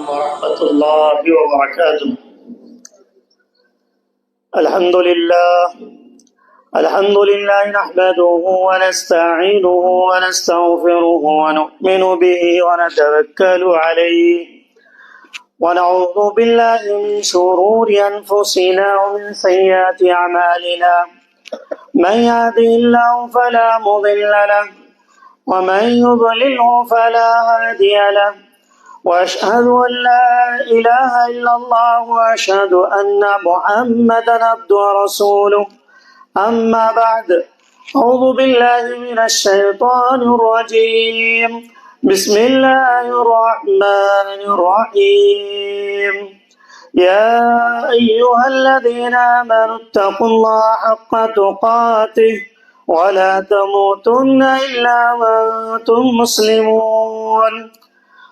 ورحمة الله وبركاته. الحمد لله نحمده ونستعينه ونستغفره ونؤمن به ونتوكل عليه ونعوذ بالله من شرور أنفسنا ومن سيئات أعمالنا. من يهده الله فلا مضل له ومن يضلله فلا هادي له، وأشهد أن لا إله إلا الله وأشهد أن محمدا عبده ورسوله. أما بعد، أعوذ بالله من الشيطان الرجيم. بسم الله الرحمن الرحيم. يا أيها الذين آمنوا اتقوا الله حق تقاته ولا تموتن إلا وأنتم مسلمون.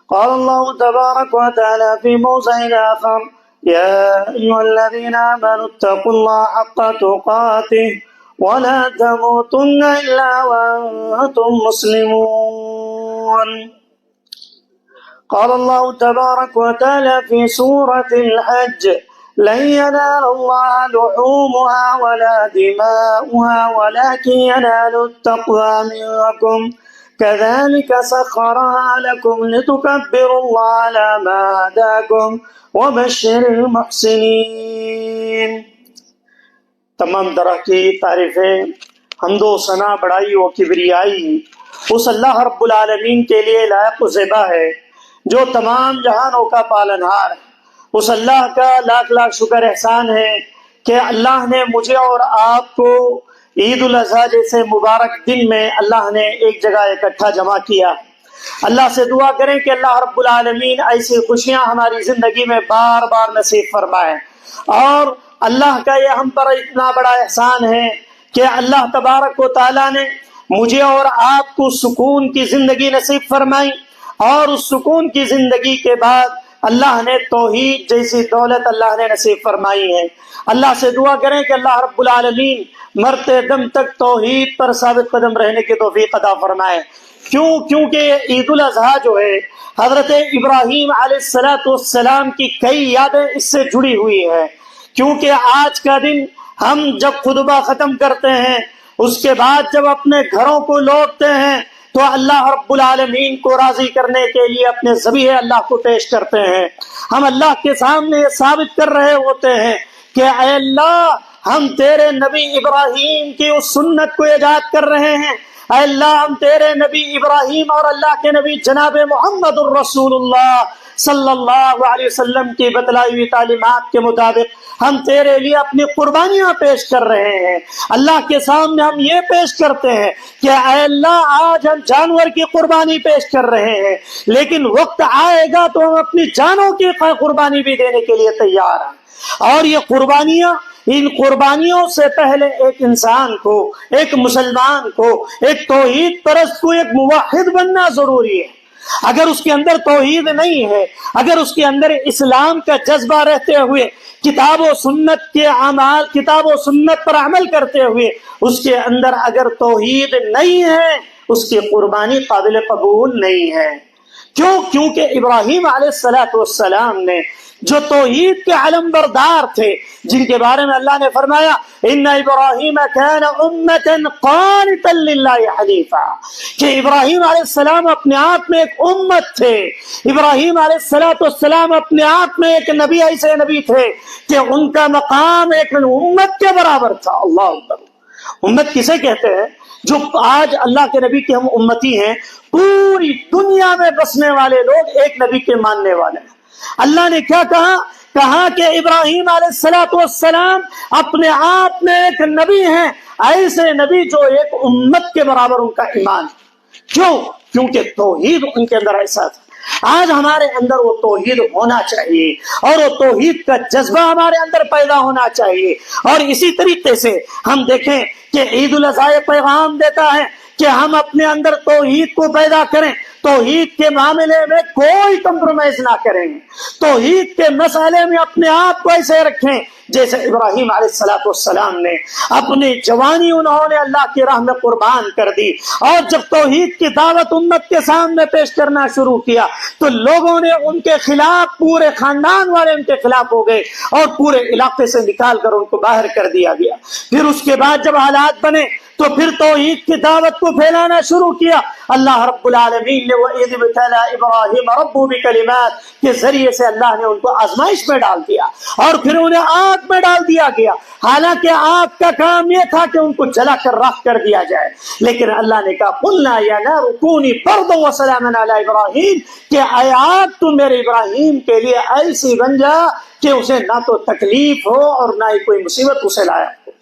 قال الله تبارك وتعالى في موضع آخر: يا أيها الذين آمنوا اتقوا الله حق تقاته ولا تموتن إلا وأنتم مسلمون. قال الله تبارك وتعالى في سورة الحج: لن ينال الله لحومها ولا دماؤها ولكن ينال التقوى منكم كذلك سخرها لكم لتكبروا الله على ما هداكم وبشر المحسنين. تمام طرح کی تعریفیں، حمد و ثنا، بڑائی و کبریائی اس اللہ رب العالمین کے لیے لائق و زیبا ہے جو تمام جہانوں کا پالنہار ہے. اس اللہ کا لاکھ لاکھ شکر احسان ہے کہ اللہ نے مجھے اور آپ کو عید الاضحیٰ جیسے مبارک دن میں اللہ نے ایک جگہ اکٹھا جمع کیا. اللہ سے دعا کریں کہ اللہ رب العالمین ایسی خوشیاں ہماری زندگی میں بار بار نصیب فرمائے. اور اللہ کا یہ ہم پر اتنا بڑا احسان ہے کہ اللہ تبارک و تعالیٰ نے مجھے اور آپ کو سکون کی زندگی نصیب فرمائی، اور اس سکون کی زندگی کے بعد اللہ نے توحید جیسی دولت اللہ نے نصیب فرمائی ہے. اللہ سے دعا کریں کہ اللہ رب العالمین مرتے دم تک توحید پر ثابت قدم رہنے کی توفیق عطا فرمائے. کیونکہ عید الاضحیٰ جو ہے حضرت ابراہیم علیہ السلام کی کئی یادیں اس سے جڑی ہوئی ہے. کیونکہ آج کا دن ہم جب خطبہ ختم کرتے ہیں، اس کے بعد جب اپنے گھروں کو لوٹتے ہیں تو اللہ رب العالمین کو راضی کرنے کے لیے اپنے ذبیحہ اللہ کو پیش کرتے ہیں. ہم اللہ کے سامنے یہ ثابت کر رہے ہوتے ہیں کہ اے اللہ، ہم تیرے نبی ابراہیم کی اس سنت کو ایجاد کر رہے ہیں. اے اللہ، ہم تیرے نبی ابراہیم اور اللہ کے نبی جناب محمد الرسول اللہ صلی اللہ علیہ وسلم کی بتلائی ہوئی تعلیمات کے مطابق ہم تیرے لیے اپنی قربانیاں پیش کر رہے ہیں. اللہ کے سامنے ہم یہ پیش کرتے ہیں کہ اے اللہ، آج ہم جانور کی قربانی پیش کر رہے ہیں، لیکن وقت آئے گا تو ہم اپنی جانوں کی قربانی بھی دینے کے لیے تیار ہیں. اور یہ قربانیاں، ان قربانیوں سے پہلے ایک انسان کو، ایک مسلمان کو، ایک توحید پرست کو، ایک موحد بننا ضروری ہے. اگر اس کے اندر توحید نہیں ہے، اگر اس کے اندر اسلام کا جذبہ رہتے ہوئے کتاب و سنت پر عمل کرتے ہوئے اس کے اندر اگر توحید نہیں ہے، اس کی قربانی قابل قبول نہیں ہے. کیونکہ ابراہیم علیہ السلام نے جو توحید کے علم بردار تھے، جن کے بارے میں اللہ نے فرمایا ان ابراہیم کان امۃ قانتا للہ حنیفا، کہ ابراہیم علیہ السلام اپنے آپ میں ایک امت تھے. ابراہیم علیہ السلام اپنے آپ میں ایک نبی، ایسے نبی تھے کہ ان کا مقام ایک امت کے برابر تھا. اللہ اکبر. امت کسے کہتے ہیں؟ جو آج اللہ کے نبی کے ہم امتی ہیں، پوری دنیا میں بسنے والے لوگ ایک نبی کے ماننے والے ہیں. اللہ نے کیا کہا کہ ابراہیم علیہ السلام اپنے آپ میں ایک نبی ہیں، ایسے نبی جو ایک امت کے برابر ان کا ایمان. کیونکہ توحید ان کے اندر ایسا تھا. آج ہمارے اندر وہ توحید ہونا چاہیے، اور وہ توحید کا جذبہ ہمارے اندر پیدا ہونا چاہیے. اور اسی طریقے سے ہم دیکھیں کہ عید الاضحیٰ پیغام دیتا ہے کہ ہم اپنے اندر توحید کو پیدا کریں، توحید کے معاملے میں کوئی کمپرومائز نہ کریں، توحید کے مسئلے میں اپنے آپ کو ایسے رکھیں جیسے ابراہیم علیہ السلام نے اپنی جوانی انہوں نے اللہ کی راہ میں قربان کر دی، اور جب توحید کی دعوت امت کے سامنے پیش کرنا شروع کیا تو لوگوں نے ان کے خلاف، پورے خاندان والے ان کے خلاف ہو گئے اور پورے علاقے سے نکال کر ان کو باہر کر دیا گیا۔ پھر اس کے بعد جب حالات بنے تو پھر توحید کی دعوت کو پھیلانا شروع کیا۔ اللہ رب العالمین نے وَإِذِ ابْتَلَىٰ إِبْرَاهِيمَ رَبُّهُ بِكَلِمَاتٍ کے ذریعے سے اللہ نے ان کو آزمائش میں ڈال دیا اور پھر انہیں آگ میں ڈال دیا گیا۔ حالانکہ آگ کا کام یہ تھا کہ ان کو جلا کر راکھ کر دیا جائے، لیکن اللہ نے کہا قُلْنَا يَا نَارُ كُونِي بَرْدًا وَسَلَامًا عَلَىٰ إِبْرَاهِيمَ کہ اے آگ تو میرے ابراہیم کے لیے ایسی بن جا کہ اسے نہ تو تکلیف ہو اور نہ ہی کوئی مصیبت اسے لایا ہو۔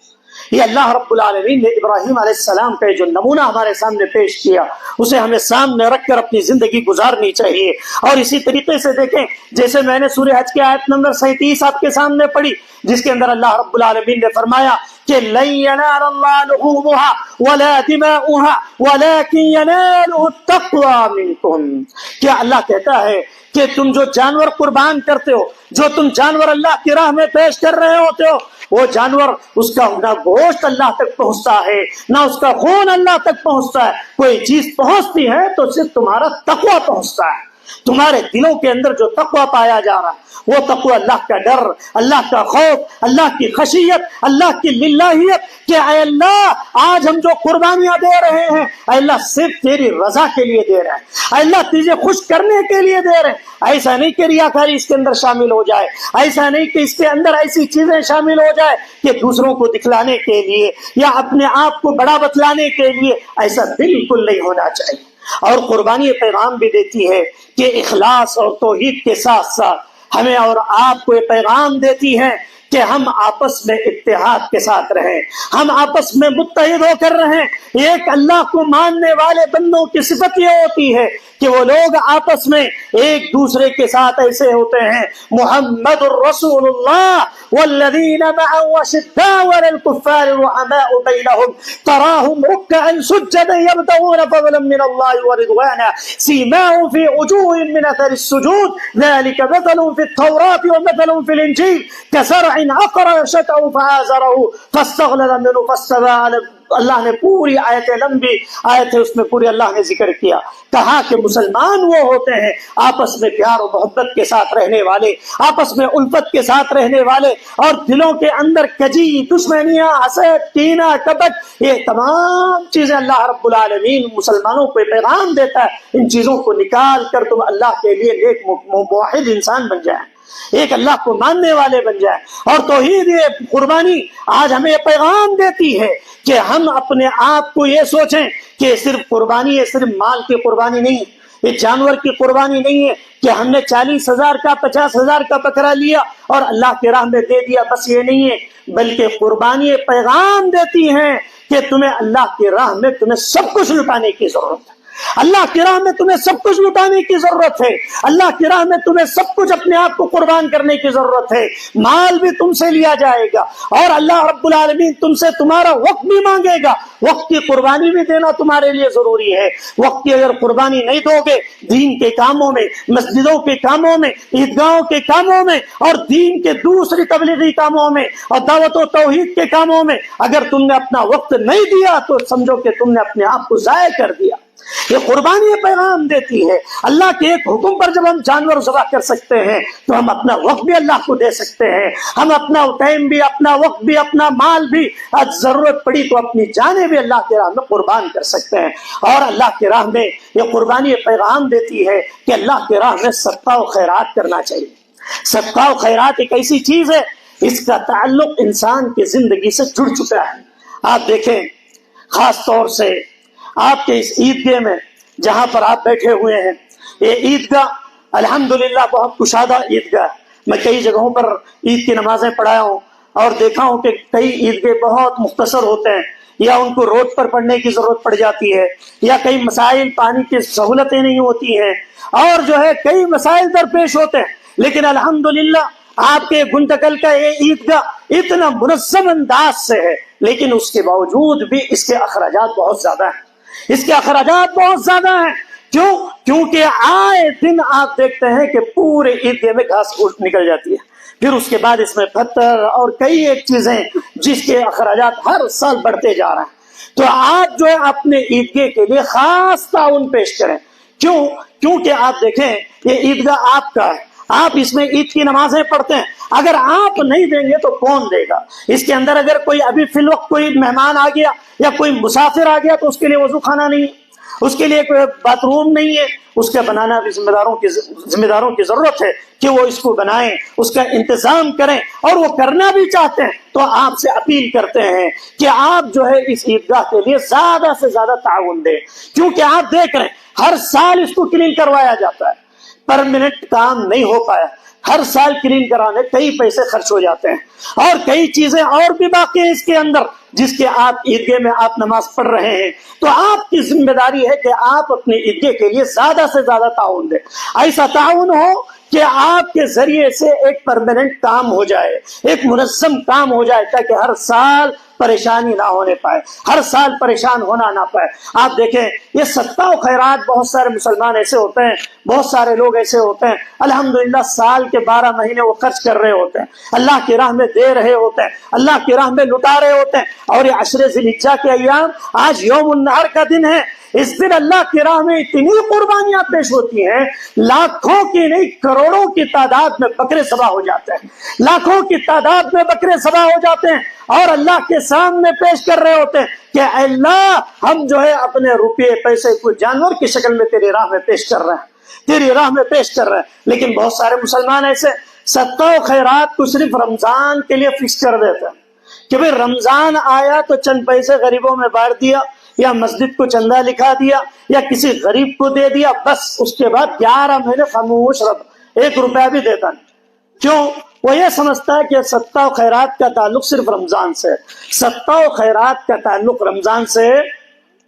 یہ اللہ رب العالمین نے ابراہیم علیہ السلام کا جو نمونہ ہمارے سامنے پیش کیا اسے ہمیں سامنے رکھ کر اپنی زندگی گزارنی چاہیے۔ اور اسی طریقے سے دیکھیں، جیسے میں نے سورہ حج کی آیت نمبر 37 آپ کے سامنے پڑھی، جس کے اندر اللہ رب العالمین نے فرمایا کہ لن ينال الله لحومها ولا دماؤها ولكن يناله التقوى منكم کہ اللہ کہتا ہے کہ تم جو جانور قربان کرتے ہو، جو تم جانور اللہ کی راہ میں پیش کر رہے ہوتے ہو، وہ جانور اس کا نہ گوشت اللہ تک پہنچتا ہے نہ اس کا خون اللہ تک پہنچتا ہے۔ کوئی چیز پہنچتی ہے تو صرف تمہارا تقویٰ پہنچتا ہے۔ تمہارے دلوں کے اندر جو تقویٰ پایا جا رہا ہے وہ تقویٰ اللہ کا ڈر، اللہ کا خوف، اللہ کی خشیت، اللہ کی للہیت کہ اے اللہ آج ہم جو قربانیاں دے رہے ہیں اے اللہ صرف تیری رضا کے لیے دے رہے ہیں، اے اللہ تجھے خوش کرنے کے لیے دے رہے ہیں۔ ایسا نہیں کہ ریاکاری اس کے اندر شامل ہو جائے، ایسا نہیں کہ اس کے اندر ایسی چیزیں شامل ہو جائے کہ دوسروں کو دکھلانے کے لیے یا اپنے آپ کو بڑا بتلانے کے لیے، ایسا بالکل نہیں ہونا چاہیے۔ اور قربانی پیغام بھی دیتی ہے کہ اخلاص اور توحید کے ساتھ ساتھ ہمیں اور آپ کو یہ پیغام دیتی ہے کہ ہم آپس میں اتحاد کے ساتھ رہیں، ہم آپس میں متحد ہو کر رہیں۔ ایک اللہ کو ماننے والے بندوں کی صفت یہ ہوتی ہے کہ وہ لوگ آپس میں ایک دوسرے کے ساتھ ایسے ہوتے ہیں محمد الرسول اللہ والذین معه اشداء علی الکفار رحماء بینہم تراہم رکعا سجدا یبتغون فضلا من اللہ ورضوانا سیماہم فی وجوہہم من اثر السجود ذلک مثل فی التوراۃ ومثل فی الانجیل کزرع اخرج شطأه فآزره فاستغلظ منه فاستوى علی۔ اللہ نے پوری آیت لمبی آیت ہے، اس میں پوری اللہ نے ذکر کیا، کہا کہ مسلمان وہ ہوتے ہیں آپس میں پیار و محبت کے ساتھ رہنے والے، آپس میں الفت کے ساتھ رہنے والے، اور دلوں کے اندر کجی، دشمنیاں، حسد، کینہ، کپٹ، یہ تمام چیزیں اللہ رب العالمین مسلمانوں کو پیغام دیتا ہے۔ ان چیزوں کو نکال کر تم اللہ کے لیے نیک موحد انسان بن جائیں، ایک اللہ کو ماننے والے بن جائیں۔ اور توحید یہ قربانی آج ہمیں یہ پیغام دیتی ہے کہ ہم اپنے آپ کو یہ سوچیں کہ صرف قربانی ہے، صرف مال کی قربانی نہیں ہے، یہ جانور کی قربانی نہیں ہے کہ ہم نے 40,000 کا 50,000 کا بکرا لیا اور اللہ کی راہ میں دے دیا، بس یہ نہیں ہے، بلکہ قربانی یہ پیغام دیتی ہے کہ تمہیں اللہ کی راہ میں تمہیں سب کچھ لٹانے کی ضرورت ہے، اللہ کی راہ میں تمہیں سب کچھ لٹانے کی ضرورت ہے، اللہ کی راہ میں تمہیں سب کچھ اپنے آپ کو قربان کرنے کی ضرورت ہے۔ مال بھی تم سے لیا جائے گا اور اللہ رب العالمین تم سے تمہارا وقت بھی مانگے گا، وقت کی قربانی بھی دینا تمہارے لیے ضروری ہے۔ وقت کی اگر قربانی نہیں دو گے دین کے کاموں میں، مسجدوں کے کاموں میں، عیدگاہوں کے کاموں میں اور دین کے دوسری تبلیغی کاموں میں اور دعوت و توحید کے کاموں میں اگر تم نے اپنا وقت نہیں دیا تو سمجھو کہ تم نے اپنے آپ کو ضائع کر دیا۔ یہ قربانی پیغام دیتی ہے اللہ کے ایک حکم پر جب ہم جانور ذبح کر سکتے ہیں تو ہم اپنا وقت بھی اللہ کو دے سکتے ہیں، ہم اپنا ٹائم بھی، اپنا وقت بھی، اپنا مال بھی، ضرورت پڑی تو اپنی جانیں بھی اللہ کی راہ میں قربان کر سکتے ہیں۔ اور اللہ کی راہ میں یہ قربانی پیغام دیتی ہے کہ اللہ کی راہ میں صدقہ و خیرات کرنا چاہیے۔ صدقہ و خیرات ایک ایسی چیز ہے اس کا تعلق انسان کی زندگی سے جڑ چکا ہے۔ آپ دیکھیں خاص طور سے آپ کے اس عیدگاہ میں جہاں پر آپ بیٹھے ہوئے ہیں، یہ عیدگاہ الحمدللہ بہت کشادہ عیدگاہ، میں کئی جگہوں پر عید کی نمازیں پڑھایا ہوں اور دیکھا ہوں کہ کئی عیدگاہ بہت مختصر ہوتے ہیں، یا ان کو روڈ پر پڑھنے کی ضرورت پڑ جاتی ہے، یا کئی مسائل پانی کی سہولتیں نہیں ہوتی ہیں، اور جو ہے کئی مسائل درپیش ہوتے ہیں، لیکن الحمدللہ آپ کے گنتکل کا یہ عیدگاہ اتنا منظم انداز سے ہے، لیکن اس کے باوجود بھی اس کے اخراجات بہت زیادہ ہیں، اس کے اخراجات بہت زیادہ ہیں۔ کیوں؟ کیونکہ آئے دن آپ دیکھتے ہیں کہ پورے عیدگاہ میں گھاس نکل جاتی ہے، پھر اس کے بعد اس میں پتھر اور کئی ایک چیزیں جس کے اخراجات ہر سال بڑھتے جا رہے ہیں. تو آپ جو ہے اپنے عیدگاہ کے لیے خاص تعاون پیش کریں. کیونکہ آپ دیکھیں یہ عیدگاہ آپ کا ہے, آپ اس میں عید کی نمازیں پڑھتے ہیں. اگر آپ نہیں دیں گے تو کون دے گا؟ اس کے اندر اگر کوئی ابھی فی الوقت کوئی مہمان آ گیا یا کوئی مسافر آ گیا تو اس کے لیے وضو خانہ نہیں ہے, اس کے لیے کوئی باتھ روم نہیں ہے, اس کا بنانا بھی ذمہ داروں کی ضرورت ہے کہ وہ اس کو بنائیں, اس کا انتظام کریں, اور وہ کرنا بھی چاہتے ہیں. تو آپ سے اپیل کرتے ہیں کہ آپ جو ہے اس عیدگاہ کے لیے زیادہ سے زیادہ تعاون دیں, کیونکہ آپ دیکھ رہے ہیں ہر سال اس کو کلین کروایا جاتا ہے, پرماننٹ کام نہیں ہو پایا. ہر سال کلین کرانے کئی پیسے خرچ ہو جاتے ہیں, اور کئی چیزیں اور بھی باقی ہیں اس کے اندر جس کے آپ عیدگاہ میں آپ نماز پڑھ رہے ہیں. تو آپ کی ذمہ داری ہے کہ آپ اپنے عیدگاہ کے لیے زیادہ سے زیادہ تعاون دیں. ایسا تعاون ہو کہ آپ کے ذریعے سے ایک پرماننٹ کام ہو جائے, ایک منظم کام ہو جائے, تاکہ ہر سال پریشانی نہ ہونے پائے, ہر سال پریشان ہونا نہ پائے. آپ دیکھیں یہ صدقہ و خیرات بہت سارے مسلمان ایسے ہوتے ہیں, بہت سارے لوگ ایسے ہوتے ہیں الحمدللہ سال کے 12 مہینے وہ خرچ کر رہے ہوتے ہیں, اللہ کی راہ میں دے رہے ہوتے ہیں, اللہ کی راہ میں لٹا رہے ہوتے ہیں. اور یہ عشر ذی الحجہ کے ایام, آج یوم النحر کا دن ہے, اس دن اللہ کی راہ میں اتنی قربانیاں پیش ہوتی ہیں, لاکھوں کی نہیں کروڑوں کی تعداد میں بکرے ذبح ہو جاتے ہیں, لاکھوں کی تعداد میں بکرے ذبح ہو جاتے ہیں, اور اللہ کے سامنے پیش کر رہے ہوتے ہیں کہ اے اللہ ہم جو ہے اپنے روپے پیسے کو جانور کی شکل میں تیری راہ میں پیش کر رہے ہیں, تیری راہ میں پیش کر رہے ہیں. لیکن بہت سارے مسلمان ایسے صدقہ و خیرات کو صرف رمضان کے لیے فکس کر دیتے ہیں کہ بھئی رمضان آیا تو چند پیسے غریبوں میں بانٹ دیا, یا مسجد کو چندہ لکھا دیا, یا کسی غریب کو دے دیا, بس اس کے بعد 11 مہینے خاموش رہا, 1 روپیہ بھی دیتا نہیں. کیوں؟ وہ یہ سمجھتا ہے کہ صدقہ و خیرات کا تعلق صرف رمضان سے. صدقہ و خیرات کا تعلق رمضان سے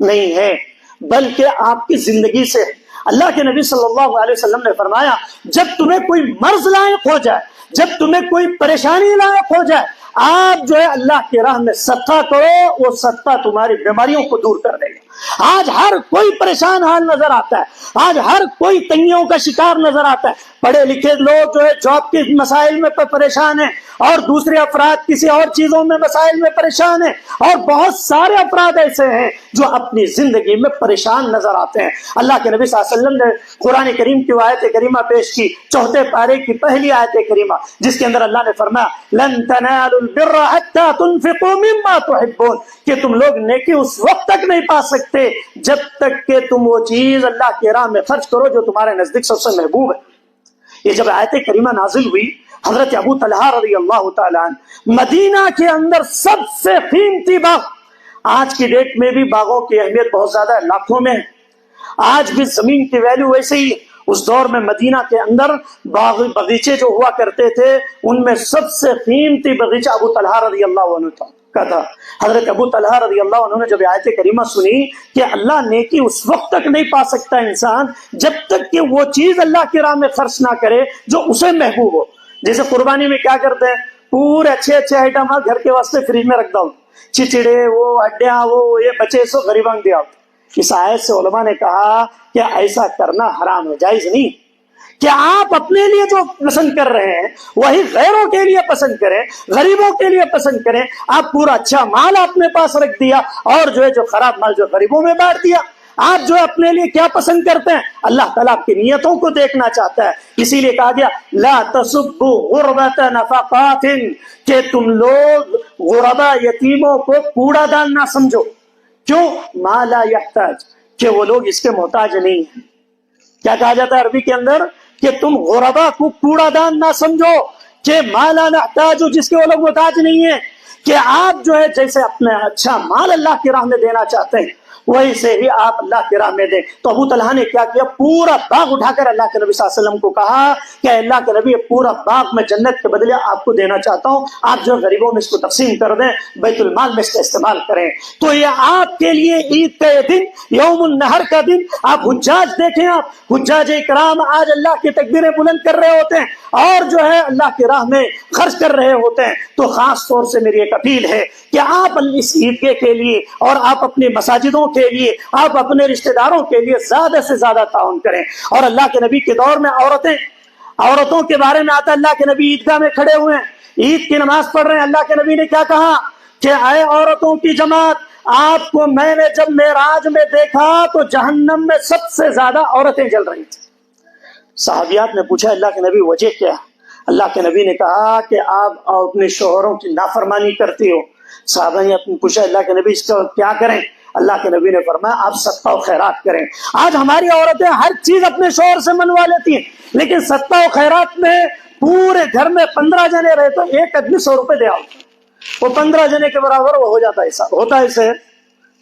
نہیں ہے, بلکہ آپ کی زندگی سے. اللہ کے نبی صلی اللہ علیہ وسلم نے فرمایا جب تمہیں کوئی مرض لاحق ہو جائے, جب تمہیں کوئی پریشانی لاحق ہو جائے, آپ جو ہے اللہ کی راہ میں صدقہ کرو, وہ صدقہ تمہاری بیماریوں کو دور کر دے گا. آج ہر کوئی پریشان حال نظر آتا ہے, آج ہر کوئی تنگیوں کا شکار نظر آتا ہے. پڑھے لکھے لوگ جو ہے جاب کے مسائل میں پریشان ہیں, اور دوسرے افراد کسی اور چیزوں میں مسائل میں پریشان ہیں, اور بہت سارے افراد ایسے ہیں جو اپنی زندگی میں پریشان نظر آتے ہیں. اللہ کے نبی صلی اللہ علیہ وسلم نے قرآن کریم کی آیت کریمہ پیش کی, 4 پارے کی پہلی آیت کریمہ, جس کے اندر اللہ نے فرمایا لن تنالوا البر حتى تنفقوا مما تحبون, کہ تم لوگ نیکی اس وقت تک نہیں پا سکتے جب تک کہ تم وہ چیز اللہ کی راہ میں خرچ کرو جو تمہارے نزدیک سب سے محبوب ہے. یہ جب آیت کریمہ نازل ہوئی, حضرت ابو طلحہ رضی اللہ تعالیٰ عنہ مدینہ کے اندر سب سے قیمتی باغ, آج کی ڈیٹ میں بھی باغوں کی اہمیت بہت زیادہ ہے, لاکھوں میں, آج بھی زمین کی ویلیو ویسے ہی. اس دور میں مدینہ کے اندر باغیچے جو ہوا کرتے تھے, ان میں سب سے قیمتی باغیچہ ابو طلحہ رضی اللہ عنہ کا تھا. حضرت ابو طلحہ رضی اللہ عنہ نے جب آیت کریمہ سنی کہ اللہ نیکی اس وقت تک نہیں پا سکتا انسان جب تک کہ وہ چیز اللہ کی راہ میں خرچ نہ کرے جو اسے محبوب ہو. جیسے قربانی میں کیا کرتے ہیں, پورے اچھے آئٹم گھر کے واسطے فریج میں رکھ دو, چچڑے وہ ہڈیاں وہ یہ بچے سو غریباں دیا. اس آیت سے علماء نے کہا کہ ایسا کرنا حرام ہے, جائز نہیں. کہ آپ اپنے لیے جو پسند کر رہے ہیں وہی غیروں کے لیے پسند کریں, غریبوں کے لیے پسند کریں. آپ پورا اچھا مال اپنے پاس رکھ دیا, اور جو ہے جو خراب مال جو غریبوں میں بانٹ دیا. آپ جو اپنے لیے کیا پسند کرتے ہیں, اللہ تعالیٰ آپ کی نیتوں کو دیکھنا چاہتا ہے. اسی لیے کہا گیا لا تسبوا غربت نفقات, کہ تم لوگ غربا یتیموں کو کوڑا دان نہ سمجھو. کیوں؟ ما لا یحتاج, کہ وہ لوگ اس کے محتاج نہیں ہیں. کیا کہا جاتا ہے عربی کے اندر کہ تم غربا کو کوڑا دان نہ سمجھو, کہ ما لا نحتاج, جس کے وہ لوگ محتاج نہیں ہیں. کہ آپ جو ہے جیسے اپنا اچھا مال اللہ کی راہ میں دینا چاہتے ہیں ویسے ہی آپ اللہ کی راہ میں دیں. تو ابو طلحہ نے کیا کیا, پورا باغ اٹھا کر اللہ کے نبی صلی اللہ علیہ وسلم کو کہا کہ اللہ کے نبی پورا باغ میں جنت کے بدلے آپ کو دینا چاہتا ہوں, آپ جو غریبوں میں اس کو تقسیم کر دیں, بیت المال میں اس کا استعمال کریں. تو یہ آپ کے لیے عید کا یہ دن, یوم النحر کا دن. آپ حجاج دیکھیں, آپ حجاج اکرام آج اللہ کی تکبیریں بلند کر رہے ہوتے ہیں اور جو ہے اللہ کی راہ میں خرچ کر رہے ہوتے ہیں. تو خاص طور سے میری ایک اپیل ہے کہ آپ اس عیدگاہ کے لیے اور آپ اپنی مساجدوں کے لیے, آپ اپنے رشتہ داروں کے لیے زیادہ سے زیادہ تعاون کریں. اور اللہ کے نبی کے دور میں عورتوں کے بارے میں آتا ہے اللہ کے نبی عیدگاہ میں کھڑے ہوئے ہیں، عید کی نماز پڑھ رہے ہیں، اللہ کے نبی نے کیا کہا کہ اے عورتوں کی جماعت، آپ کو میں نے جب معراج میں دیکھا تو جہنم میں سب سے زیادہ عورتیں جل رہی تھیں۔ صحابیات نے پوچھا اللہ کے نبی وجہ کیا ہے؟ اللہ کے نبی نے کہا کہ آپ اپنے شوہروں کی نافرمانی کرتی ہو۔ صحابہ نے پوچھا اللہ کے نبی اس کا کیا کریں؟ اللہ کے نبی نے فرمایا آپ صدقہ و خیرات کریں۔ آج ہماری عورتیں ہر چیز اپنے شوہر سے منوا لیتی ہیں، لیکن صدقہ و خیرات میں پورے گھر میں 15 جنے رہے تو ایک آدمی 100 روپے دے آؤ، وہ 15 جنے کے برابر وہ ہو جاتا ہے۔ ایسا ہوتا ہے؟ اسے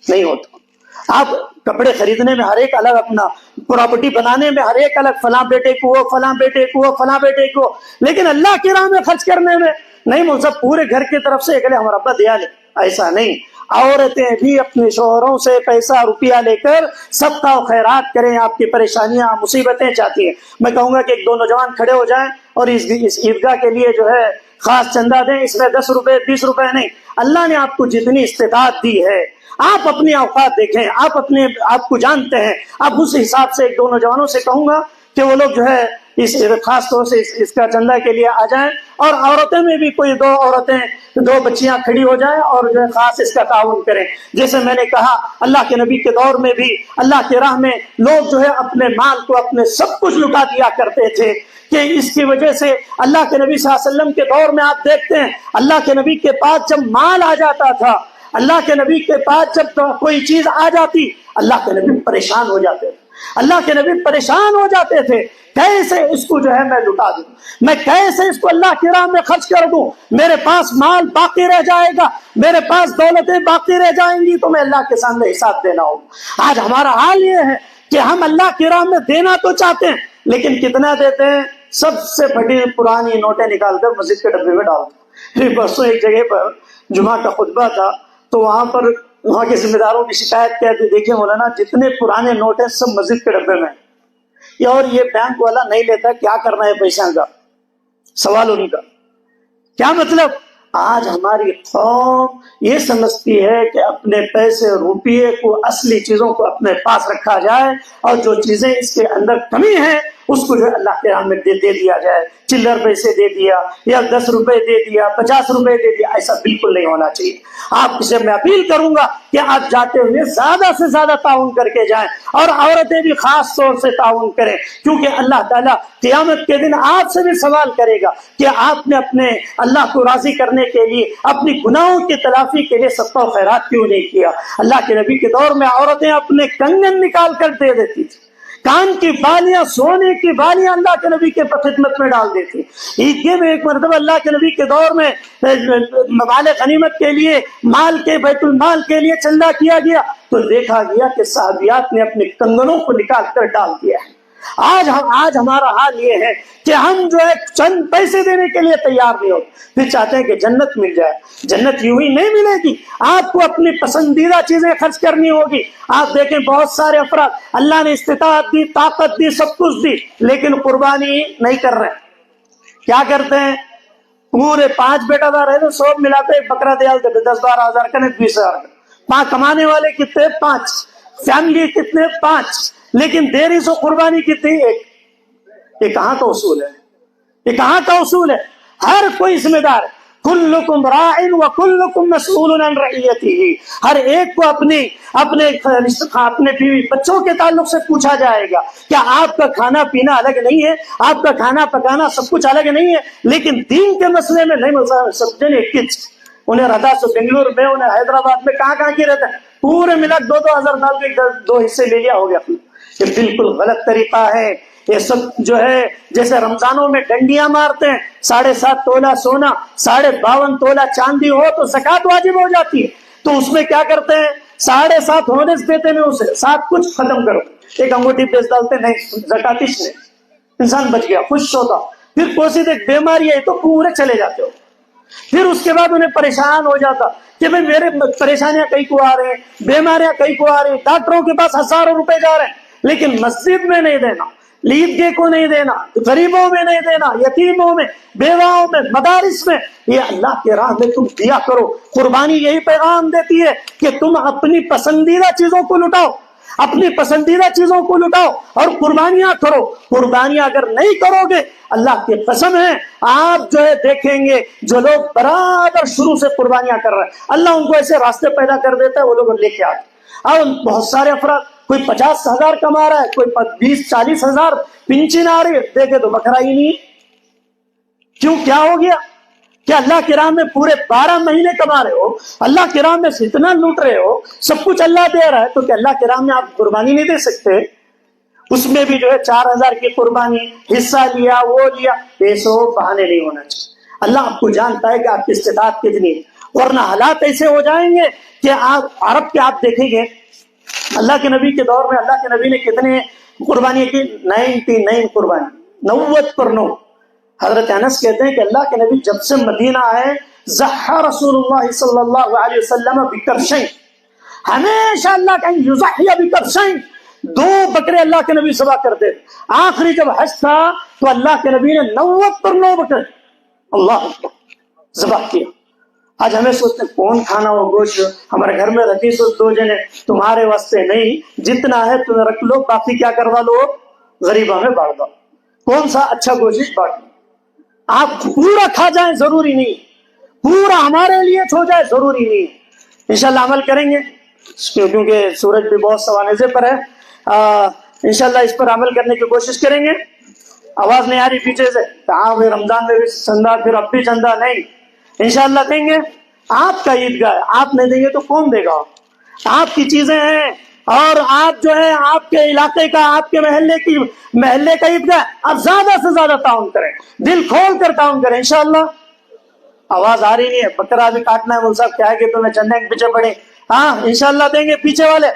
نہیں ہوتا۔ آپ کپڑے خریدنے میں ہر ایک الگ اپنا، پراپرٹی بنانے میں ہر ایک الگ، فلاں بیٹے کو وہ، فلاں بیٹے کو وہ، فلاں بیٹے کو، لیکن اللہ کی راہ میں خرچ کرنے میں نہیں، سب پورے گھر کی طرف سے اکلے ہمارا ابا دیا لے، ایسا نہیں۔ عورتیں بھی اپنے شوہروں سے پیسہ روپیہ لے کر صدقہ و خیرات کریں۔ آپ کی پریشانیاں مصیبتیں چاہتی ہیں، میں کہوں گا کہ ایک دو نوجوان کھڑے ہو جائیں اور اس عیدگاہ کے لیے جو ہے خاص چندہ دیں، اس میں 10 روپے 20 روپے نہیں، اللہ نے آپ کو جتنی استطاعت دی ہے آپ اپنی اوقات دیکھیں، آپ کو جانتے ہیں، آپ اس حساب سے ایک دو نوجوانوں سے کہوں گا کہ وہ لوگ جو ہے اس خاص طور سے اس کا چندہ کے لیے آ جائیں، اور عورتیں میں بھی کوئی 2 عورتیں 2 بچیاں کھڑی ہو جائیں اور جو ہے خاص اس کا تعاون کریں۔ جیسے میں نے کہا اللہ کے نبی کے دور میں بھی اللہ کی راہ میں لوگ جو ہے اپنے مال کو، اپنے سب کچھ لٹا دیا کرتے تھے، کہ اس کی وجہ سے اللہ کے نبی صلی اللہ علیہ وسلم کے دور میں آپ دیکھتے ہیں اللہ کے نبی کے پاس جب مال آ جاتا تھا، اللہ کے نبی کے پاس جب کوئی چیز آ جاتی اللہ کے نبی پریشان ہو جاتے تھے، اللہ کے نبی پریشان ہو جاتے تھے، کیسے اس کو جو ہے میں لٹا دوں، میں کیسے اس کو اللہ کی راہ میں خرچ کر دوں، میرے پاس مال باقی رہ جائے گا، میرے پاس دولتیں باقی رہ جائیں گی تو میں اللہ کے سامنے حساب دینا ہوگا۔ آج ہمارا حال یہ ہے کہ ہم اللہ کی راہ میں دینا تو چاہتے ہیں لیکن کتنا دیتے ہیں؟ سب سے بڑی پرانی نوٹیں نکال کر مسجد کے ڈبے میں ڈالتے ہیں۔ پرسوں ایک جگہ پر جمعہ کا خطبہ تھا تو وہاں کے ذمہ داروں کی شکایت کیا تھی، دیکھیے مولانا جتنے پرانے نوٹ ہیں سب مسجد کے ڈبے میں، اور یہ بینک والا نہیں لیتا، کیا کرنا ہے پیسوں کا؟ سوال ان کا کیا مطلب؟ آج ہماری قوم یہ سمجھتی ہے کہ اپنے پیسے روپیے کو، اصلی چیزوں کو اپنے پاس رکھا جائے، اور جو چیزیں اس کے اندر کمی ہے اس کو جو اللہ کے راہ میں دے دیا جائے، چلر پیسے دے دیا یا 10 روپے دے دیا، 50 روپے دے دیا، ایسا بالکل نہیں ہونا چاہیے۔ آپ سے میں اپیل کروں گا کہ آپ جاتے ہوئے زیادہ سے زیادہ تعاون کر کے جائیں، اور عورتیں بھی خاص طور سے تعاون کریں، کیونکہ اللہ تعالیٰ قیامت کے دن آپ سے بھی سوال کرے گا کہ آپ نے اپنے اللہ کو راضی کرنے کے لیے، اپنی گناہوں کی تلافی کے لیے صدقہ و خیرات کیوں نہیں کیا؟ اللہ کے نبی کے دور میں عورتیں اپنے کنگن نکال کر دے دیتی تھی، کان کی بالیاں، سونے کی بالیاں اللہ کے نبی کے خدمت میں ڈال دیتی۔ عیدگاہ میں ایک مرتبہ اللہ کے نبی کے دور میں مال غنیمت کے لیے، مال کے بیت المال کے لیے چندہ کیا گیا تو دیکھا گیا کہ صحابیات نے اپنے کنگنوں کو نکال کر ڈال دیا ہے۔ آج ہمارا حال یہ ہے کہ ہم جو ہے چند پیسے دینے کے لیے تیار نہیں ہوتے، پھر چاہتے ہیں کہ جنت مل جائے۔ جنت یوں ہی نہیں ملے گی، آپ کو اپنی پسندیدہ چیزیں خرچ کرنی ہوگی۔ آپ دیکھیں بہت سارے افراد اللہ نے استطاعت دی، طاقت دی، سب کچھ دی، لیکن قربانی نہیں کر رہے۔ کیا کرتے ہیں؟ پورے 5 بیٹا دار ہے تو سب ملاتے بکرا دیال دیتے، 10-12 ہزار کا نہیں 20 ہزار کا۔ 5 کمانے والے کتنے؟ 5 فیملی کتنے؟ 5، لیکن دیری سے قربانی کتنی؟ 1۔ یہ کہاں کا اصول ہے؟ یہ کہاں کا اصول ہے؟ ہر کوئی ذمہ دار ہے، کلکم راع وکلکم مسئول عن رعیتہ، ہر ایک کو اپنے بیوی بچوں کے تعلق سے پوچھا جائے گا۔ کیا آپ کا کھانا پینا الگ نہیں ہے؟ آپ کا کھانا پکانا سب کچھ الگ نہیں ہے؟ لیکن دین کے مسئلے میں نہیں سمجھنے کچھ، انہیں ردا سے بنگلور میں، انہیں حیدرآباد میں، کہاں کی رہتے ہیں، پورے ملا 2-2 ہزار ڈال کے 2 حصے لے لیا، ہو گیا۔ یہ بالکل غلط طریقہ ہے۔ یہ سب جو ہے جیسے رمضانوں میں ڈنڈیاں مارتے ہیں، 7.5 تولہ سونا، 52.5 تولہ چاندی ہو تو زکوٰۃ واجب ہو جاتی ہے، تو اس میں کیا کرتے ہیں؟ 7.5 ہونے سے دیتے ہیں، اسے 7 کچھ ختم کرو، ایک انگوٹھی بیچ ڈالتے، نہیں زکاتش نہیں، انسان بچ گیا، خوش ہوتا۔ پھر کوئی ایک بیماری ہے تو پورے چلے جاتے ہو، پھر اس کے بعد انہیں پریشان ہو جاتا کہ بھئی میرے پریشانیاں کئی کو آ رہے ہیں، بیماریاں کئی کو آ رہی ہیں، ڈاکٹروں کے پاس ہزاروں روپے جا رہے ہیں، لیکن مسجد میں نہیں دینا، عیدگاہ کو نہیں دینا، غریبوں میں نہیں دینا، یتیموں میں، بیواؤں میں، مدارس میں، یہ اللہ کے راہ میں تم دیا کرو۔ قربانی یہی پیغام دیتی ہے کہ تم اپنی پسندیدہ چیزوں کو لٹاؤ، اپنی پسندیدہ چیزوں کو لٹاؤ اور قربانیاں کرو۔ قربانیاں اگر نہیں کرو گے، اللہ کی قسم ہے آپ جو ہے دیکھیں گے جو لوگ برابر شروع سے قربانیاں کر رہے ہیں اللہ ان کو ایسے راستے پیدا کر دیتا ہے، وہ لوگ لے کے آتے۔ اب بہت سارے افراد کوئی 50,000 کما رہا ہے، کوئی 20-40,000 پنشن آ رہی ہے، دیکھے تو بکرا ہی نہیں ہے۔ کیوں؟ کیا ہو گیا کہ اللہ کی راہ میں پورے 12 مہینے کما رہے ہو، اللہ کی راہ میں اتنا لوٹ رہے ہو، سب کچھ اللہ دے رہا ہے، تو کہ اللہ کی راہ میں آپ قربانی نہیں دے سکتے؟ اس میں بھی جو ہے 4,000 کی قربانی، حصہ لیا، وہ لیا، پیسوں بہانے نہیں ہونا چاہیے۔ اللہ آپ کو جانتا ہے کہ آپ کی استطاعت کتنی ہے، ورنہ حالات ایسے ہو جائیں گے کہ آپ عرب کے آپ دیکھیں گے اللہ کے نبی کے دور میں اللہ کے نبی نے کتنے قربانی کی؟ 99 قربانی، 90 پر 9۔ حضرت انس کہتے ہیں کہ اللہ کے نبی جب سے مدینہ آئے ضحى رسول اللہ صلی اللہ علیہ وسلم بکبشین، ہمیشہ اللہ کہیں یضحی بکبشین، 2 بکرے اللہ کے نبی ذبح کرتے تھے۔ آخری جب حج تھا تو اللہ کے نبی نے 90 پر 9 بکرے اللہ ذبح کیا۔ آج ہمیں سوچتے ہیں کون کھانا وہ گوشت، ہمارے گھر میں رکھی سو 2 جنے، تمہارے واسطے نہیں، جتنا ہے تمہیں رکھ لو، باقی کیا کروا لو، غریبوں میں بانٹ دو۔ کون سا اچھا گوشت بانٹ دو، آپ پورا کھا جائیں ضروری نہیں، پورا ہمارے لیے چھو جائے ضروری نہیں۔ انشاءاللہ عمل کریں گے کیونکہ سورج بھی بہت سوانزے پر ہے، انشاءاللہ اس پر عمل کرنے کی کوشش کریں گے۔ آواز نہیں آ رہی پیچھے سے؟ ہاں بھائی رمضان میں بھی چندہ، پھر اب بھی چندہ نہیں، انشاءاللہ دیں گے۔ آپ کا عیدگاہ، آپ نہیں دیں گے تو کون دے گا؟ آپ کی چیزیں ہیں، اور آپ جو ہے آپ کے علاقے کا، آپ کے محلے کا عیدگاہ، آپ زیادہ سے زیادہ تعاون کریں، دل کھول کر تعاون کریں انشاءاللہ۔ آواز آ رہی نہیں ہے؟ بکرا بھی کاٹنا ہے، مول صاحب کیا ہے کہ تمہیں چندے کے پیچھے پڑے؟ ہاں انشاءاللہ دیں گے پیچھے والے،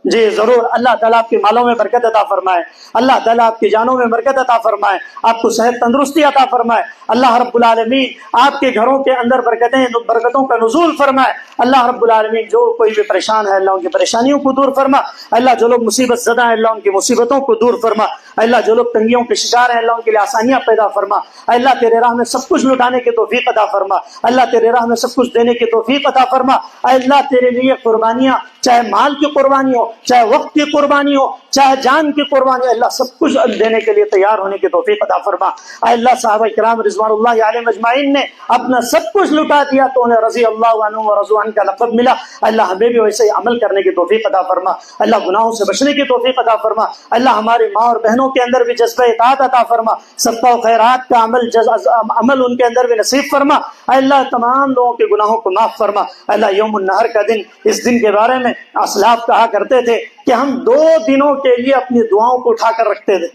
جی ضرور۔ اللہ تعالیٰ آپ کے مالوں میں برکت عطا فرمائے، اللہ تعالیٰ آپ کی جانوں میں برکت عطا فرمائے، آپ کو صحت تندرستی عطا فرمائے، اللہ رب العالمین آپ کے گھروں کے اندر برکتوں کا نزول فرمائے، اللہ رب العالمین جو کوئی بھی پریشان ہے اللہ ان کی پریشانیوں کو دور فرما، اللہ جو لوگ مصیبت زدہ ہیں اللہ ان کی مصیبتوں کو دور فرما، اللہ جو لوگ تنگیوں کے شکار ہیں اللہ ان کے لیے آسانیاں پیدا فرما، اللہ تیرے راہ میں سب کچھ لٹانے کی توفیق عطا فرما، اللہ تیرے راہ میں سب کچھ دینے کی توفیق عطا فرما، اللہ تیرے لیے قربانیاں، چاہے مال کی قربانی ہو، چاہے وقت کی قربانی ہو، چاہے جان کی قربانی ہو، اللہ سب کچھ دینے کے لیے تیار ہونے کی توفیق عطا فرما۔ اے اللہ صحابہ کرام رضوان اللہ علیہم اجمعین نے اپنا سب کچھ لٹا دیا تو انہیں رضی اللہ عنہم ورضوا عنہ کا لقب ملا، اللہ ہمیں بھی ویسے ہی عمل کرنے کی توفیق عطا فرما، اللہ گناہوں سے بچنے کی توفیق عطا فرما، اللہ ہماری ماں اور بہنوں کے اندر بھی جذبہ اطاعت عطا فرما، صدقہ و خیرات کا عمل ان کے اندر بھی نصیب فرما، اے اللہ تمام لوگوں کے گناہوں کو معاف فرما۔ اللہ یوم النہر کا دن، اس دن کے بارے میں اسلاف کہا کرتے تھے کہ ہم 2 دنوں کے لیے اپنی دعاؤں کو اٹھا کر رکھتے تھے،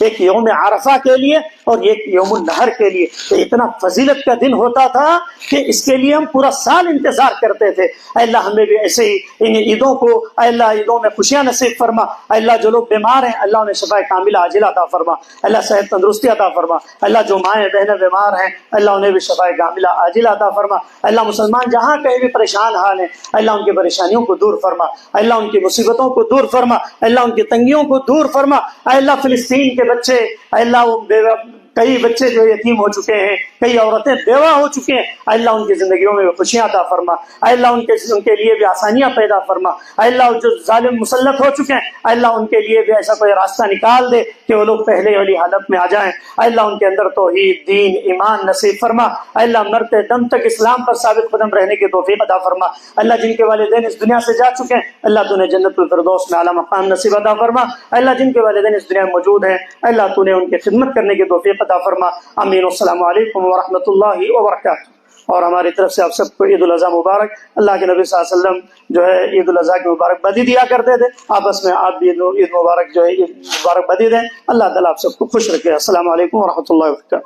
ایک یوم عرفہ کے لیے اور ایک یوم النہر کے لیے۔ تو اتنا فضیلت کا دن ہوتا تھا کہ اس کے لیے ہم پورا سال انتظار کرتے تھے۔ اے اللہ ہمیں بھی ایسے ہی ان عیدوں کو، اے اللہ عیدوں میں خوشیاں نصیب فرما، اے اللہ جو لوگ بیمار ہیں اللہ انہیں شفا کاملہ عاجلہ عطا فرما، اللہ صحت تندرستی عطا فرما، اللہ جو مائیں بہنیں بیمار ہیں اللہ انہیں بھی شفا کاملہ عاجلہ عطا فرما، اللہ مسلمان جہاں کہیں بھی پریشان حال ہیں اللہ ان کی پریشانیوں کو دور فرما، اللہ ان کی مصیبتوں کو دور فرما، اللہ ان کی تنگیوں کو دور فرما، اے اللہ فلسطین کے بچے، اے اللہ کئی بچے جو یتیم ہو چکے ہیں، کئی عورتیں بیوہ ہو چکے ہیں، اے اللہ ان کی زندگیوں میں خوشیاں عطا فرما، اے اللہ ان کے لیے بھی آسانیاں پیدا فرما، اے اللہ جو ظالم مسلط ہو چکے ہیں اے اللہ ان کے لیے بھی ایسا کوئی راستہ نکال دے کہ وہ لوگ پہلے والی حالت میں آ جائیں، اے اللہ ان کے اندر توحید، دین، ایمان نصیب فرما، اے اللہ مرتے دم تک اسلام پر ثابت قدم رہنے کی توفیق عطا فرما، اللہ جن کے والدین اس دنیا سے جا چکے ہیں اللہ تو انہیں جنت الفردوس میں اعلیٰ مقام نصیب عطا فرما، اللہ جن کے والدین اس دنیا میں موجود ہیں اللہ تو انہیں ان کی خدمت کرنے کی توفیق عطا فرما۔ آمین۔ السلام علیکم ورحمۃ اللہ وبرکاتہ۔ اور ہماری طرف سے آپ سب کو عید الاضحیٰ مبارک۔ اللہ کے نبی صلی اللہ علیہ وسلم جو ہے عید الاضحیٰ کی مبارکبادی دیا کرتے تھے، آپس میں آپ بھی عید مبارک جو ہے مبارکبادی دیں۔ اللہ تعالیٰ آپ سب کو خوش رکھے۔ السلام علیکم ورحمۃ اللہ وبرکاتہ۔